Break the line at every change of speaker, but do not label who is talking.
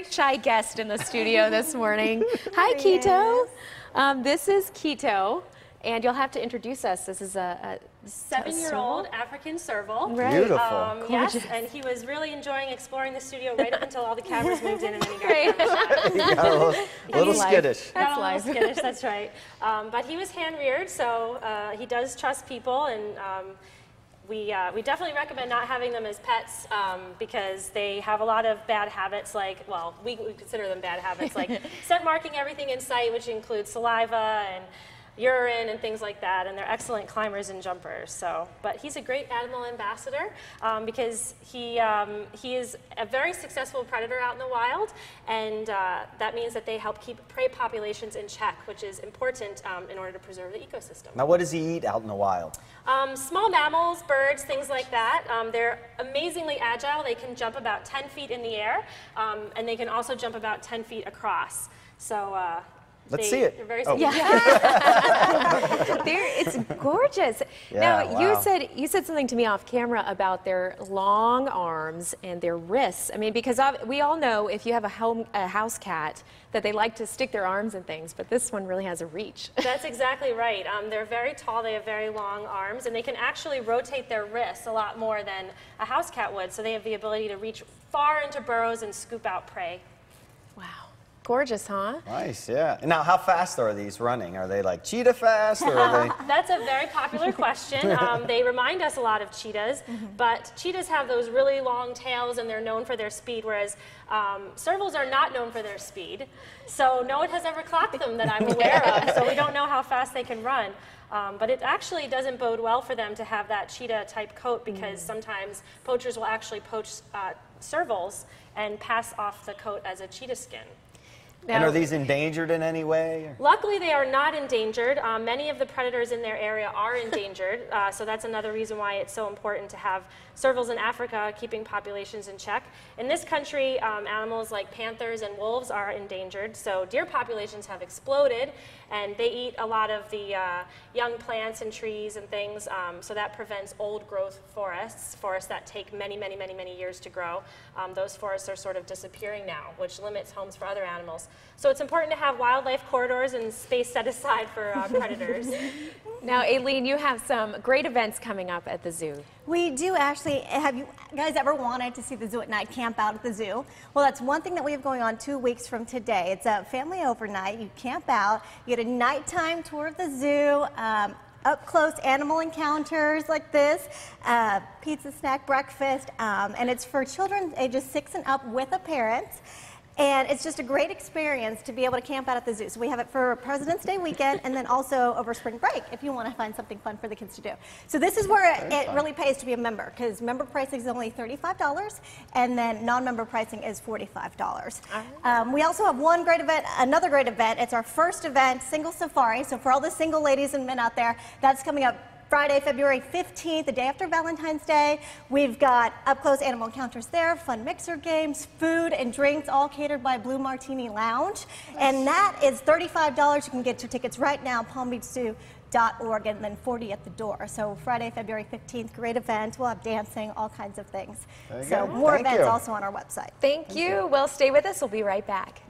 very shy guest in the studio this morning. Hi, Keto. This is Keto, and you'll have to introduce us. This is a
7-year-old African Serval.
Right.
Beautiful.
Yes, and he was really enjoying exploring the studio right up until all the cameras moved in and then he got
He got a little skittish.
That's
a
life.
little skittish, that's right. But he was hand-reared, so he does trust people, and we definitely recommend not having them as pets because they have a lot of bad habits, like, well, we consider them bad habits, like scent marking everything in sight, which includes saliva and urine and things like that, and they're excellent climbers and jumpers. So, but he's a great animal ambassador because he is a very successful predator out in the wild, and that means that they help keep prey populations in check, which is important in order to preserve the ecosystem.
Now, what does he eat out in the wild?
Small mammals, birds, things like that. They're amazingly agile. They can jump about 10 feet in the air, and they can also jump about 10 feet across. So.
Let's see it.
They're very
It's gorgeous.
Yeah,
now,
wow.
you said something to me off camera about their long arms and their wrists. I mean, because we all know if you have a house cat that they like to stick their arms in things, but this one really has a reach.
That's exactly right. They're very tall, they have very long arms, and they can actually rotate their wrists a lot more than a house cat would, so they have the ability to reach far into burrows and scoop out prey.
Wow. Gorgeous, huh?
Nice, yeah. Now, how fast are these running? Are they like cheetah fast, or are they?
That's a very popular question. They remind us a lot of cheetahs, but cheetahs have those really long tails and they're known for their speed, whereas servals are not known for their speed. So no one has ever clocked them that I'm aware of, so we don't know how fast they can run. But it actually doesn't bode well for them to have that cheetah-type coat because sometimes poachers will actually poach servals and pass off the coat as a cheetah skin.
Now,
And are these endangered in any way?
Luckily, they are not endangered. Many of the predators in their area are endangered, so that's another reason why it's so important to have servals in Africa keeping populations in check. In this country, animals like panthers and wolves are endangered, so deer populations have exploded, and they eat a lot of the young plants and trees and things, so that prevents old growth forests that take many, many, many, many years to grow. Those forests are sort of disappearing now, which limits homes for other animals. So it's important to have wildlife corridors and space set aside for predators.
Now, Aileen, you have some great events coming up at the zoo.
We do actually. Have you guys ever wanted to see the zoo at night, camp out at the zoo? Well, that's one thing that we have going on 2 weeks from today. It's a family overnight. You camp out, you get a nighttime tour of the zoo, up close animal encounters like this, pizza, snack, breakfast, and it's for children ages 6 and up with a parent. And it's just a great experience to be able to camp out at the zoo. So we have it for President's Day weekend and then also over spring break if you want to find something fun for the kids to do. So this is where it really pays to be a member because member pricing is only $35 and then non-member pricing is $45. We also have one great event, another great event. It's our first event, Single Safari. So for all the single ladies and men out there, that's coming up Friday, February 15th, the day after Valentine's Day. We've got up-close animal encounters there, fun mixer games, food and drinks, all catered by Blue Martini Lounge. And that is $35. You can get your tickets right now, palmbeachzoo.org, and then $40 at the door. So Friday, February 15th, great event. We'll have dancing, all kinds of things. So more events also on our website.
Thank you. Well, stay with us. We'll be right back.